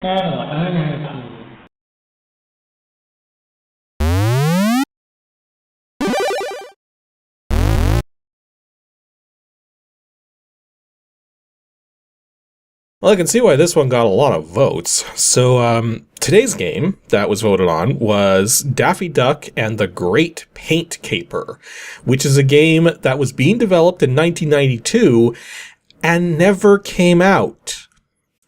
NNRG. Well, I can see why this one got a lot of votes. So, today's game that was voted on was Daffy Duck and the Great Paint Caper, which is a game that was being developed in 1992 and never came out.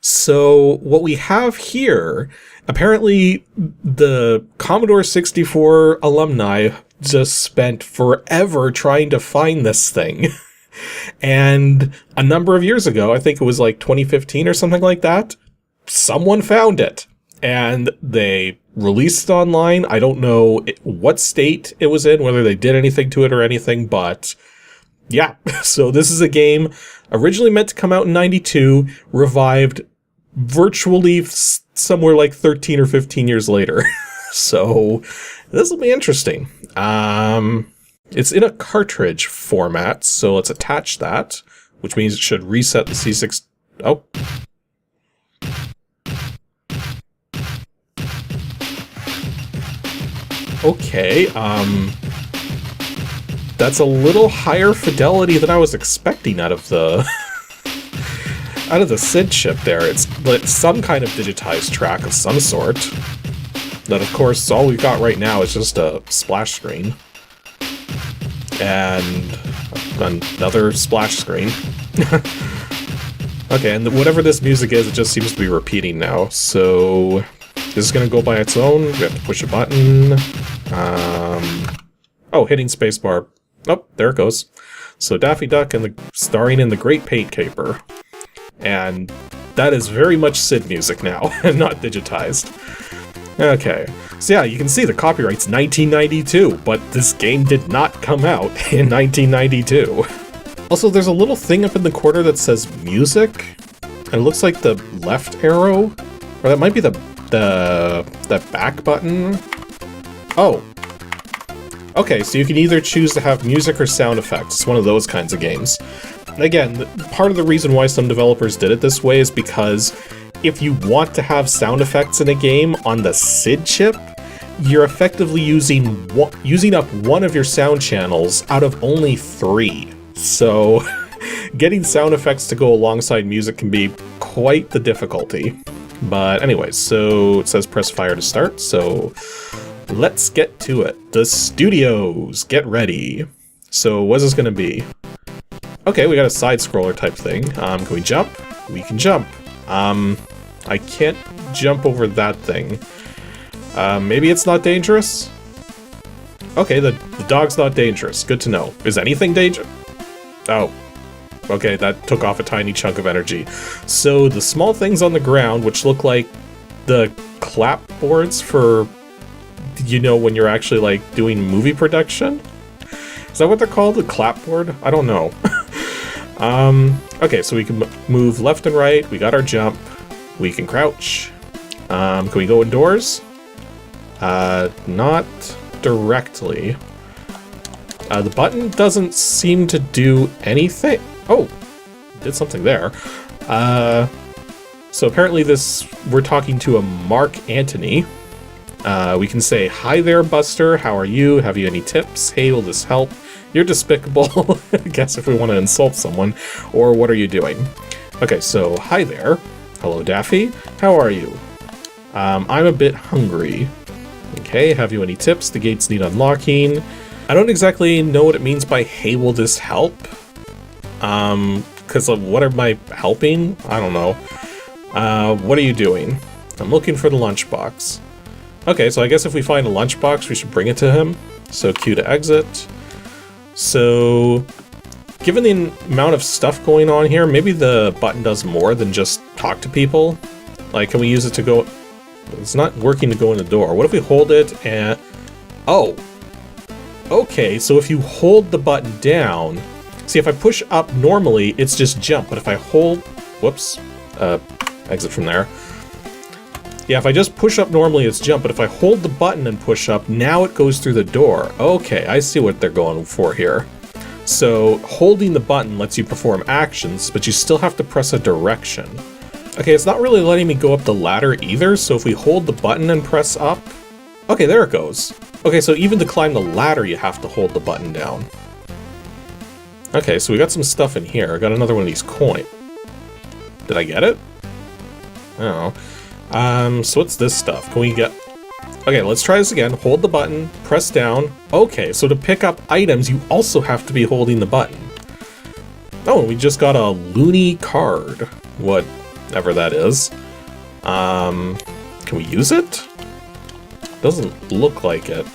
So, what we have here, apparently the Commodore 64 alumni just spent forever trying to find this thing. And a number of years ago, I think it was like 2015 or something like that, someone found it and they released it online. I don't know what state it was in, whether they did anything to it or anything, but yeah. So this is a game originally meant to come out in 92, revived virtually somewhere like 13 or 15 years later. So this will be interesting. It's in a cartridge format, so let's attach that, which means it should reset the C6... Oh. Okay, that's a little higher fidelity than I was expecting out of the... out of the SID chip there. It's some kind of digitized track of some sort. That, of course, all we've got right now is just a splash screen. And another splash screen. Okay, and whatever this music is, it just seems to be repeating now. So this is going to go by its own. We have to push a button. Oh, hitting spacebar. Oh, there it goes. So Daffy Duck and starring in the Great Paint Caper. And that is very much SID music now, and not digitized. Okay, so yeah, you can see the copyright's 1992, but this game did not come out in 1992. Also, there's a little thing up in the corner that says music, and it looks like the left arrow, or that might be the back button. Oh. Okay, so you can either choose to have music or sound effects. It's one of those kinds of games. And again, part of the reason why some developers did it this way is because if you want to have sound effects in a game on the SID chip, you're effectively using up one of your sound channels out of only 3. So getting sound effects to go alongside music can be quite the difficulty. But anyways, so it says press fire to start, so let's get to it. The studios, get ready. So what's this gonna be? Okay, we got a side-scroller type thing. Can we jump? We can jump. I can't jump over that thing. Maybe it's not dangerous? Okay, the dog's not dangerous. Good to know. Is anything dangerous? Oh. Okay, that took off a tiny chunk of energy. So the small things on the ground, which look like the clapboards for, you know, when you're actually, like, doing movie production? Is that what they're called? The clapboard? I don't know. Okay, so we can move left and right. We got our jump. We can crouch. Can we go indoors? Not directly. The button doesn't seem to do anything. Oh, did something there. So apparently we're talking to a Mark Antony. We can say, "Hi there, Buster. How are you? Have you any tips? Hey, will this help? You're despicable." I guess if we want to insult someone. Or what are you doing? Okay, so hi there. Hello, Daffy. How are you? I'm a bit hungry. Okay, have you any tips? The gates need unlocking. I don't exactly know what it means by "hey, will this help?" Because what am I helping? I don't know. What are you doing? I'm looking for the lunchbox. Okay, so I guess if we find a lunchbox, we should bring it to him. So Q to exit. So, given the amount of stuff going on here, maybe the button does more than just talk to people. Like, can we use it to go... It's not working to go in the door. What if we hold it and... Oh! Okay, so if you hold the button down... See, if I push up normally, it's just jump. But if I hold... Whoops. Exit from there. Yeah, if I just push up normally, it's jump, but if I hold the button and push up, now it goes through the door. Okay, I see what they're going for here. So, holding the button lets you perform actions, but you still have to press a direction. Okay, it's not really letting me go up the ladder either, so if we hold the button and press up... Okay, there it goes. Okay, so even to climb the ladder, you have to hold the button down. Okay, so we got some stuff in here. I got another one of these coins. Did I get it? I don't know. So what's this stuff? Can we get... Okay, let's try this again. Hold the button, press down. Okay, so to pick up items, you also have to be holding the button. Oh, we just got a loony card. Whatever that is. Can we use it? Doesn't look like it.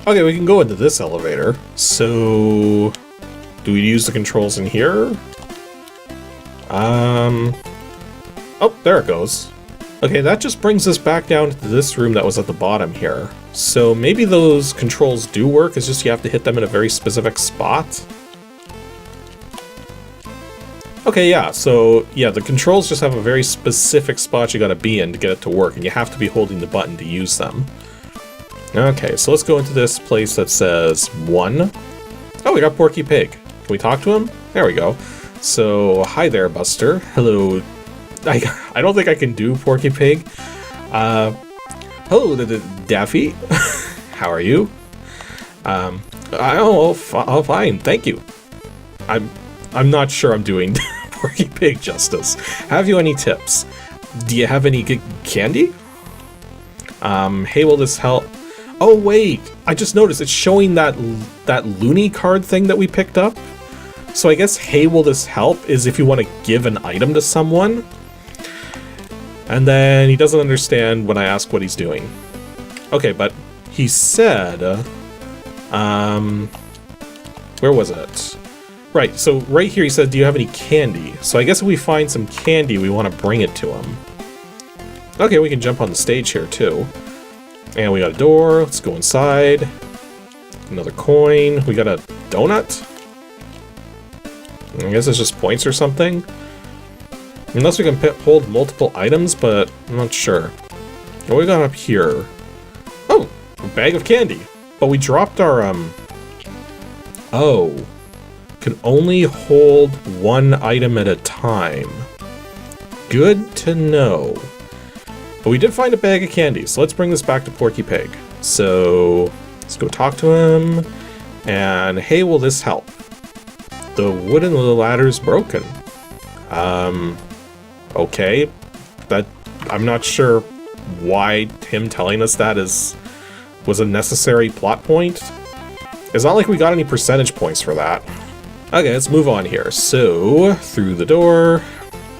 Okay, we can go into this elevator. So... do we use the controls in here? Oh, there it goes. Okay, that just brings us back down to this room that was at the bottom here. So maybe those controls do work, it's just you have to hit them in a very specific spot. Okay, yeah, so yeah, the controls just have a very specific spot you gotta be in to get it to work, and you have to be holding the button to use them. Okay, so let's go into this place that says 1. Oh, we got Porky Pig. Can we talk to him? There we go. So, hi there, Buster. Hello. I don't think I can do Porky Pig. Hello, Daffy. How are you? Oh, fine, thank you. I'm not sure I'm doing Porky Pig justice. Have you any tips? Do you have any good candy? Hey, will this help? Oh wait, I just noticed it's showing that loony card thing that we picked up. So I guess hey, will this help is if you want to give an item to someone. And then he doesn't understand when I ask what he's doing. Okay, but he said, where was it? Right, so right here he said, do you have any candy? So I guess if we find some candy, we want to bring it to him. Okay, we can jump on the stage here too. And we got a door, let's go inside. Another coin, we got a donut? I guess it's just points or something. Unless we can hold multiple items, but I'm not sure. What we got up here? Oh, a bag of candy. But we dropped our, Oh. Can only hold one item at a time. Good to know. But we did find a bag of candy, so let's bring this back to Porky Pig. So, let's go talk to him. And, hey, will this help? The wooden ladder's broken. Okay. I'm not sure why him telling us that was a necessary plot point. It's not like we got any percentage points for that. Okay, let's move on here. So, through the door,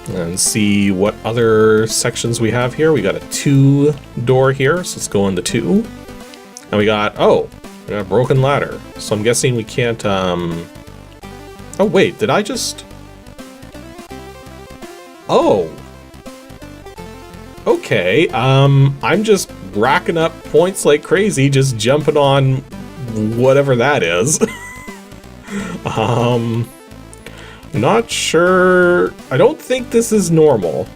and see what other sections we have here. We got a 2 door here, so let's go on the 2. And we got a broken ladder. So I'm guessing we can't, Oh, wait, did I just... Oh. Okay, I'm just racking up points like crazy, just jumping on whatever that is. Not sure. I don't think this is normal.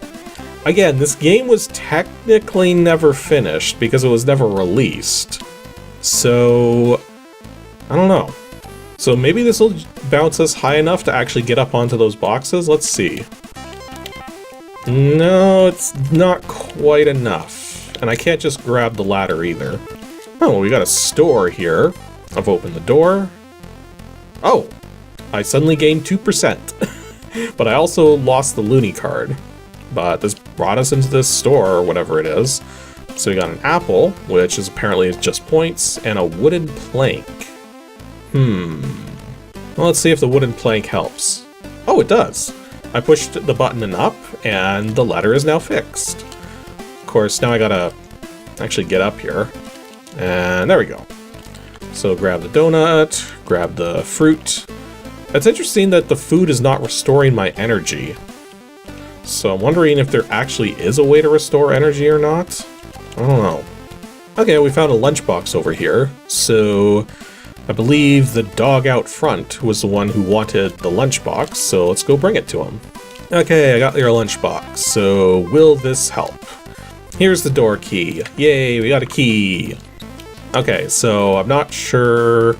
Again, this game was technically never finished because it was never released. So, I don't know. So maybe this will bounce us high enough to actually get up onto those boxes? Let's see. No, it's not quite enough. And I can't just grab the ladder either. Oh, well, we got a store here. I've opened the door. Oh, I suddenly gained 2%. But I also lost the loony card. But this brought us into this store, or whatever it is. So we got an apple, which is apparently just points, and a wooden plank. Well, let's see if the wooden plank helps. Oh, it does. I pushed the button and up, and the ladder is now fixed. Of course, now I gotta actually get up here. And there we go. So grab the donut, grab the fruit. It's interesting that the food is not restoring my energy. So I'm wondering if there actually is a way to restore energy or not. I don't know. Okay, we found a lunchbox over here. So I believe the dog out front was the one who wanted the lunchbox, so let's go bring it to him. Okay, I got your lunchbox, so will this help? Here's the door key. Yay, we got a key. Okay, so I'm not sure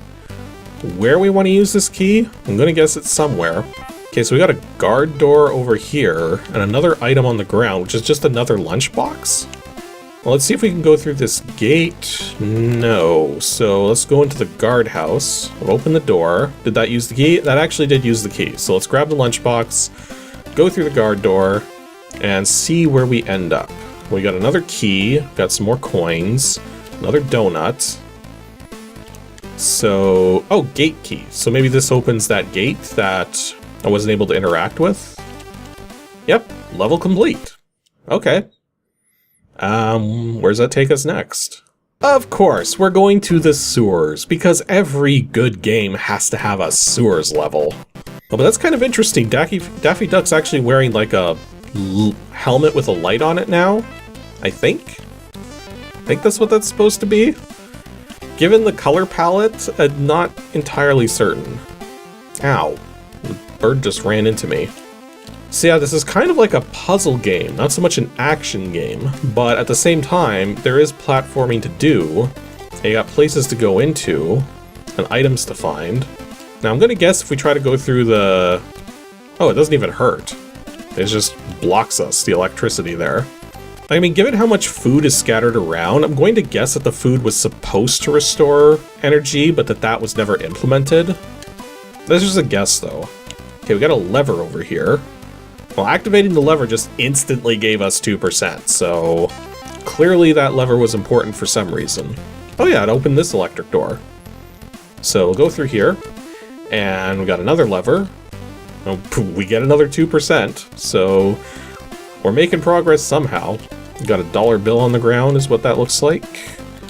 where we want to use this key. I'm gonna guess it's somewhere. Okay, so we got a guard door over here, and another item on the ground, which is just another lunchbox. Well, let's see if we can go through this gate. No. So let's go into the guardhouse. We'll open the door. Did that use the key? That actually did use the key. So let's grab the lunchbox, go through the guard door, and see where we end up. We got another key, got some more coins, another donut. So, oh, gate key. So maybe this opens that gate that I wasn't able to interact with. Yep, level complete. Okay. Where's that take us next? Of course, we're going to the sewers, because every good game has to have a sewers level. Oh, but that's kind of interesting. Daffy Duck's actually wearing like a helmet with a light on it now, I think. I think that's what that's supposed to be. Given the color palette, not entirely certain. Ow. The bird just ran into me. So yeah, this is kind of like a puzzle game, not so much an action game, but at the same time, there is platforming to do, and you got places to go into, and items to find. Now I'm gonna guess if we try to go through the... Oh, it doesn't even hurt. It just blocks us, the electricity there. I mean, given how much food is scattered around, I'm going to guess that the food was supposed to restore energy, but that was never implemented. That's just a guess, though. Okay, we got a lever over here. Well, activating the lever just instantly gave us 2%, so clearly that lever was important for some reason. Oh yeah, it opened this electric door. So we'll go through here, and we got another lever. Oh, we get another 2%, so we're making progress somehow. We got a dollar bill on the ground is what that looks like.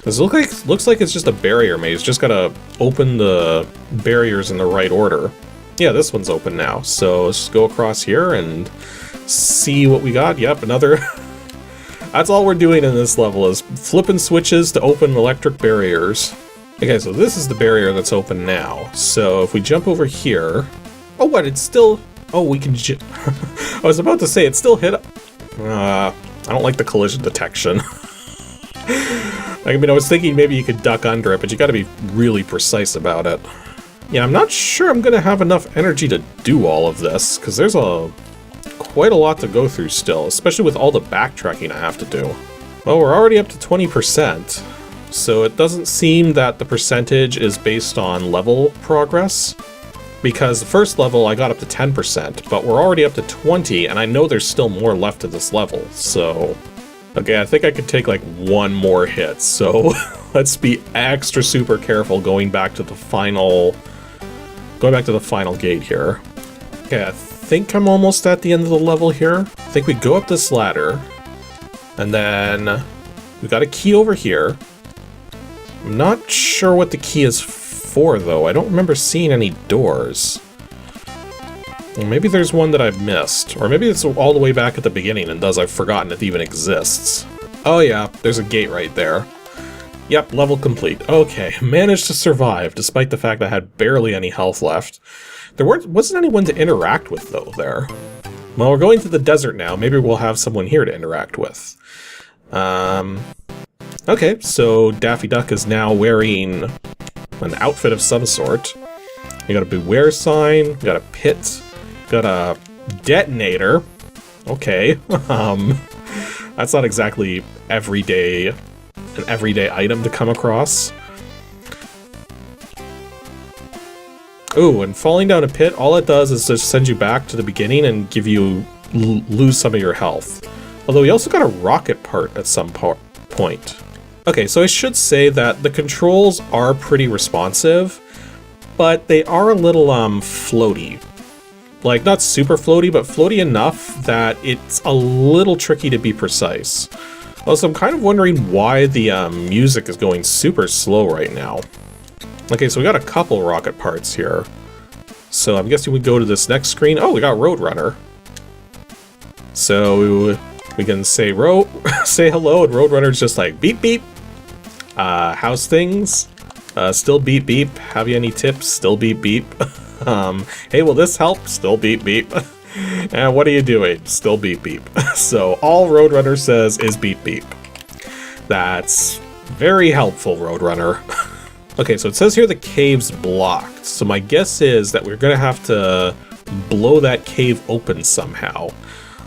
This looks like it's just a barrier maze. Just gotta open the barriers in the right order. Yeah, this one's open now, so let's just go across here and see what we got. Yep, another... That's all we're doing in this level, is flipping switches to open electric barriers. Okay, so this is the barrier that's open now. So if we jump over here... Oh, what? It's still... Oh, we can... I was about to say, it still hit... I don't like the collision detection. I mean, I was thinking maybe you could duck under it, but you gotta be really precise about it. Yeah, I'm not sure I'm gonna have enough energy to do all of this, because there's quite a lot to go through still, especially with all the backtracking I have to do. Well, we're already up to 20%, so it doesn't seem that the percentage is based on level progress, because the first level I got up to 10%, but we're already up to 20, and I know there's still more left to this level, so... Okay, I think I could take like one more hit, so let's be extra super careful going back to the final gate here. Okay, I think I'm almost at the end of the level here. I think we go up this ladder, and then we got a key over here. I'm not sure what the key is for, though. I don't remember seeing any doors. Well, maybe there's one that I've missed, or maybe it's all the way back at the beginning and I've forgotten it even exists. Oh yeah, there's a gate right there. Yep, level complete. Okay, managed to survive, despite the fact that I had barely any health left. There wasn't anyone to interact with, though, there. Well, we're going to the desert now. Maybe we'll have someone here to interact with. Okay, so Daffy Duck is now wearing an outfit of some sort. You got a beware sign, you got a pit, got a detonator. Okay, that's not exactly an everyday item to come across. Ooh, and falling down a pit, all it does is just send you back to the beginning and give you lose some of your health. Although we also got a rocket part at some point. Okay, so I should say that the controls are pretty responsive, but they are a little floaty. Like, not super floaty, but floaty enough that it's a little tricky to be precise. Also, I'm kind of wondering why the music is going super slow right now. Okay, so we got a couple rocket parts here. So I'm guessing we go to this next screen. Oh, we got Roadrunner. So we can say say hello, and Roadrunner's just like, beep beep. How's things? Still beep beep. Have you any tips? Still beep beep. Hey, will this help? Still beep beep. And what are you doing? Still beep beep. So all Roadrunner says is beep beep. That's very helpful, Roadrunner. Okay, so it says here the cave's blocked. So my guess is that we're gonna have to blow that cave open somehow.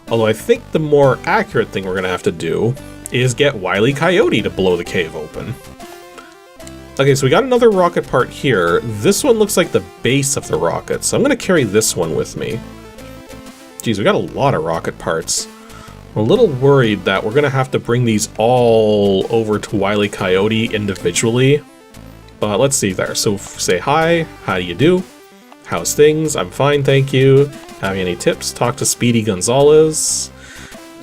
Although I think the more accurate thing we're going to have to do is get Wile E. Coyote to blow the cave open. Okay, so we got another rocket part here. This one looks like the base of the rocket, so I'm going to carry this one with me. Geez, we got a lot of rocket parts. I'm a little worried that we're going to have to bring these all over to Wile E. Coyote individually. But let's see there. So say hi, how do you do? How's things? I'm fine, thank you. Have any tips? Talk to Speedy Gonzalez.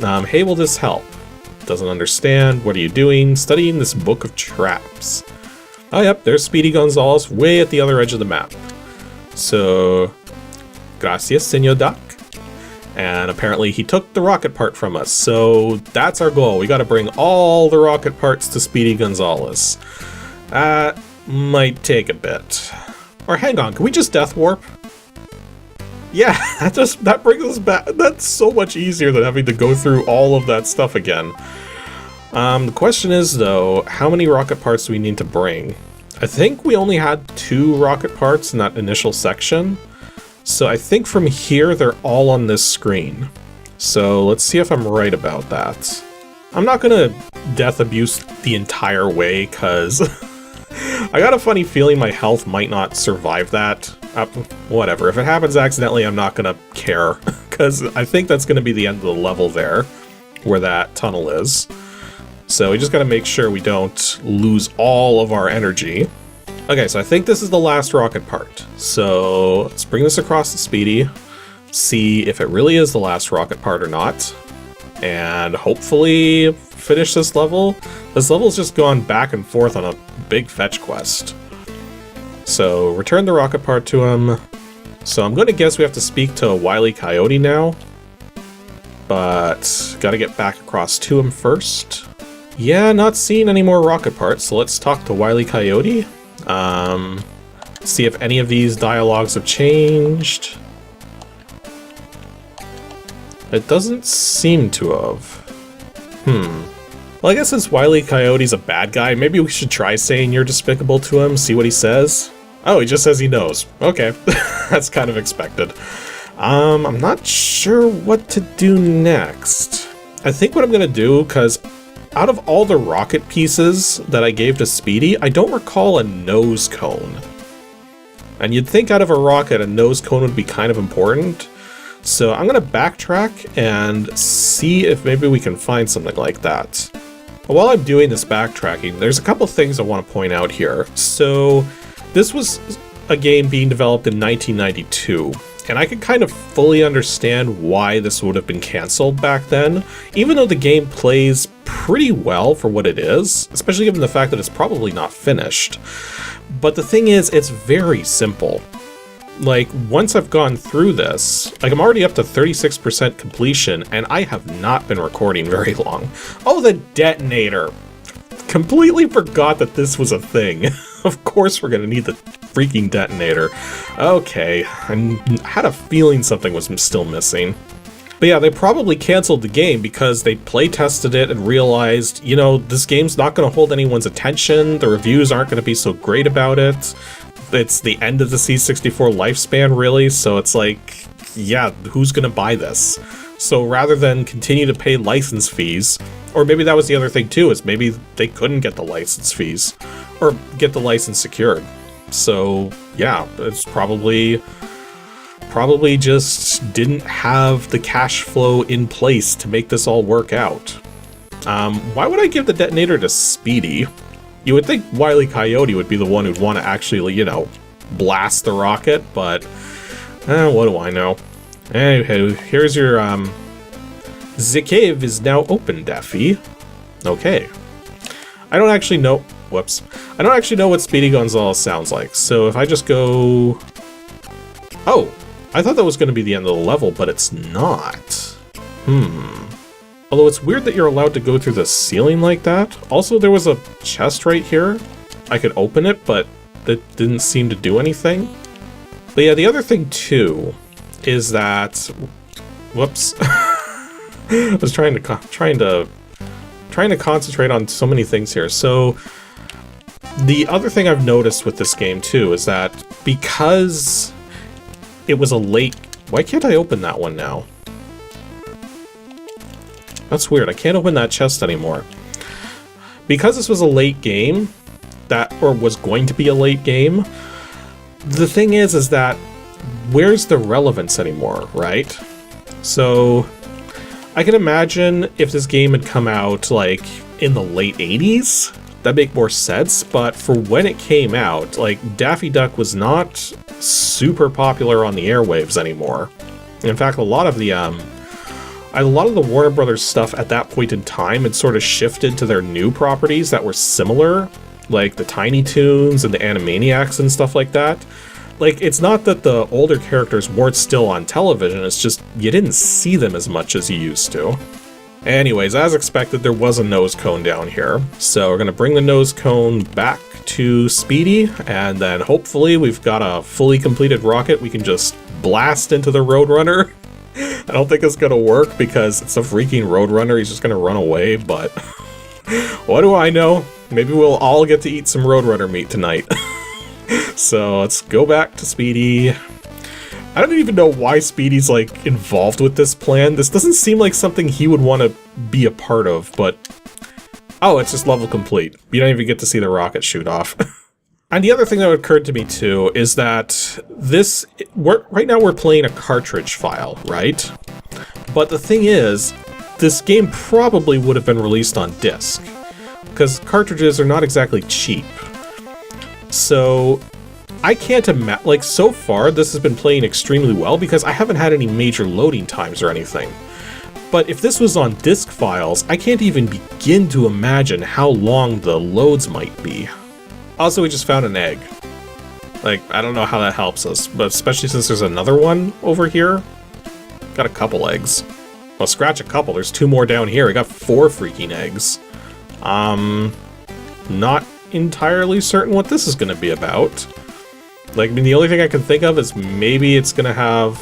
Hey, will this help? Doesn't understand. What are you doing? Studying this book of traps. Oh, yep, there's Speedy Gonzalez way at the other edge of the map. So, gracias, Señor Duck. And apparently he took the rocket part from us. So that's our goal. We got to bring all the rocket parts to Speedy Gonzalez. That might take a bit. Or hang on, can we just death warp? Yeah, that brings us back. That's so much easier than having to go through all of that stuff again. The question is, though, how many rocket parts do we need to bring? I think we only had 2 rocket parts in that initial section. So I think from here, they're all on this screen. So let's see if I'm right about that. I'm not gonna death abuse the entire way, because I got a funny feeling my health might not survive that. Whatever, if it happens accidentally, I'm not gonna care, because I think that's gonna be the end of the level there, where that tunnel is. So we just gotta make sure we don't lose all of our energy. Okay, so I think this is the last rocket part. So let's bring this across to Speedy, see if it really is the last rocket part or not, and hopefully finish this level. This level's just gone back and forth on a big fetch quest. So return the rocket part to him. So I'm gonna guess we have to speak to Wile E. Coyote now, but gotta get back across to him first. Yeah, not seeing any more rocket parts, so let's talk to Wile E. Coyote. See if any of these dialogues have changed. It doesn't seem to have. Well, I guess since Wile E. Coyote's a bad guy, maybe we should try saying you're despicable to him, see what he says. Oh, he just says he knows. Okay, that's kind of expected. I'm not sure what to do next. I think what I'm gonna do, because out of all the rocket pieces that I gave to Speedy, I don't recall a nose cone. And you'd think out of a rocket, a nose cone would be kind of important. So I'm gonna backtrack and see if maybe we can find something like that. While I'm doing this backtracking, there's a couple things I want to point out here. So this was a game being developed in 1992. And I can kind of fully understand why this would have been cancelled back then, even though the game plays pretty well for what it is, especially given the fact that it's probably not finished. But the thing is, it's very simple. Like, once I've gone through this, like, I'm already up to 36% completion, and I have not been recording very long. Oh, the detonator! Completely forgot that this was a thing. Of course we're gonna need the freaking detonator. Okay, I had a feeling something was still missing. But yeah, they probably canceled the game because they play tested it and realized, you know, this game's not gonna hold anyone's attention, the reviews aren't gonna be so great about it. It's the end of the C64 lifespan, really, so it's like, yeah, who's gonna buy this? So rather than continue to pay license fees, or maybe that was the other thing too, is maybe they couldn't get the license fees, or get the license secured. So yeah, it's probably just didn't have the cash flow in place to make this all work out. Why would I give the detonator to Speedy? You would think Wile E. Coyote would be the one who'd want to actually, you know, blast the rocket, but what do I know? Anyway, here's your, the cave is now open, Daffy. Okay. I don't actually know, whoops. I don't actually know what Speedy Gonzalez sounds like, so if I just go... Oh, I thought that was going to be the end of the level, but it's not. Although it's weird that you're allowed to go through the ceiling like that. Also, there was a chest right here. I could open it, but that didn't seem to do anything. But yeah, the other thing, too, is that... Whoops. I was trying to concentrate on so many things here. So the other thing I've noticed with this game too is that because it was a late Why can't I open that one now? That's weird. I can't open that chest anymore. Because this was a late game, or was going to be a late game, the thing is that where's the relevance anymore, right? So I can imagine if this game had come out like in the late 80s, that'd make more sense, but for when it came out, like, Daffy Duck was not super popular on the airwaves anymore. In fact, a lot of the Warner Brothers stuff at that point in time had sort of shifted to their new properties that were similar, like the Tiny Toons and the Animaniacs and stuff like that. Like, it's not that the older characters weren't still on television, it's just you didn't see them as much as you used to. Anyways, as expected, there was a nose cone down here. So we're going to bring the nose cone back to Speedy, and then hopefully we've got a fully completed rocket we can just blast into the Roadrunner. I don't think it's going to work because it's a freaking Roadrunner, he's just going to run away, but what do I know? Maybe we'll all get to eat some Roadrunner meat tonight. So let's go back to Speedy. I don't even know why Speedy's, like, involved with this plan. This doesn't seem like something he would want to be a part of, but... Oh, it's just level complete. You don't even get to see the rocket shoot off. And the other thing that occurred to me, too, is that right now we're playing a cartridge file, right? But the thing is, this game probably would have been released on disc, because cartridges are not exactly cheap. So... I can't imagine, like, so far this has been playing extremely well because I haven't had any major loading times or anything. But if this was on disk files, I can't even begin to imagine how long the loads might be. Also, we just found an egg. Like, I don't know how that helps us, but especially since there's another one over here. Got a couple eggs. Well, scratch a couple, there's 2 more down here. I got 4 freaking eggs. Not entirely certain what this is going to be about. Like, I mean, the only thing I can think of is maybe it's gonna have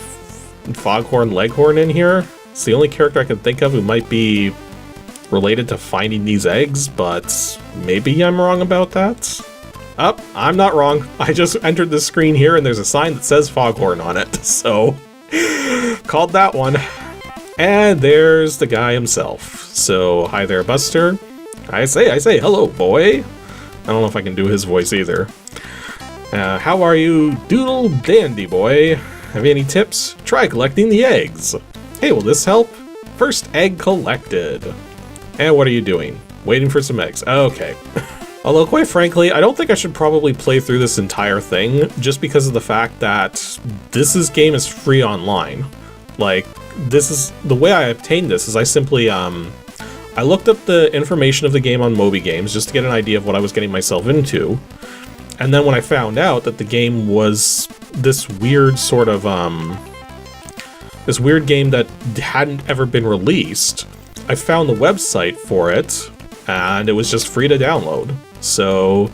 Foghorn Leghorn in here. It's the only character I can think of who might be related to finding these eggs, but maybe I'm wrong about that. Oh, I'm not wrong. I just entered the screen here and there's a sign that says Foghorn on it, so called that one. And there's the guy himself. So, hi there, Buster. I say, hello, boy. I don't know if I can do his voice either. How are you, doodle dandy boy? Have you any tips? Try collecting the eggs. Hey, will this help? First egg collected. And what are you doing? Waiting for some eggs. Okay. Although, quite frankly, I don't think I should probably play through this entire thing, just because of the fact that game is free online. Like, the way I obtained this is I simply, I looked up the information of the game on Moby Games just to get an idea of what I was getting myself into. And then when I found out that the game was this weird sort of, this weird game that hadn't ever been released, I found the website for it, and it was just free to download. So,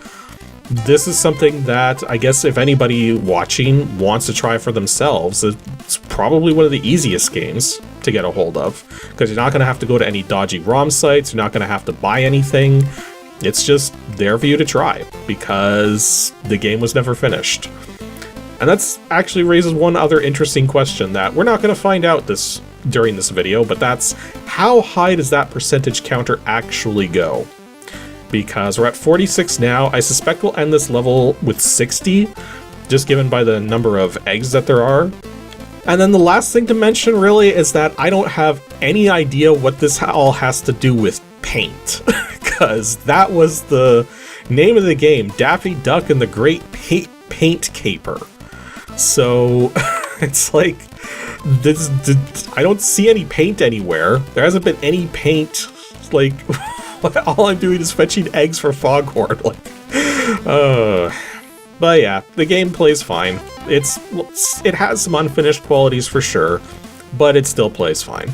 this is something that I guess if anybody watching wants to try for themselves, it's probably one of the easiest games to get a hold of, because you're not going to have to go to any dodgy ROM sites, you're not going to have to buy anything. It's just there for you to try, because the game was never finished. And that's actually raises one other interesting question that we're not going to find out during this video, but that's how high does that percentage counter actually go? Because we're at 46 now, I suspect we'll end this level with 60, just given by the number of eggs that there are. And then the last thing to mention really is that I don't have any idea what this all has to do with paint. Because that was the name of the game, Daffy Duck and the Great Paint Caper. So, it's like, I don't see any paint anywhere. There hasn't been any paint, like, all I'm doing is fetching eggs for Foghorn. Like, but yeah, the game plays fine. It has some unfinished qualities for sure, but it still plays fine.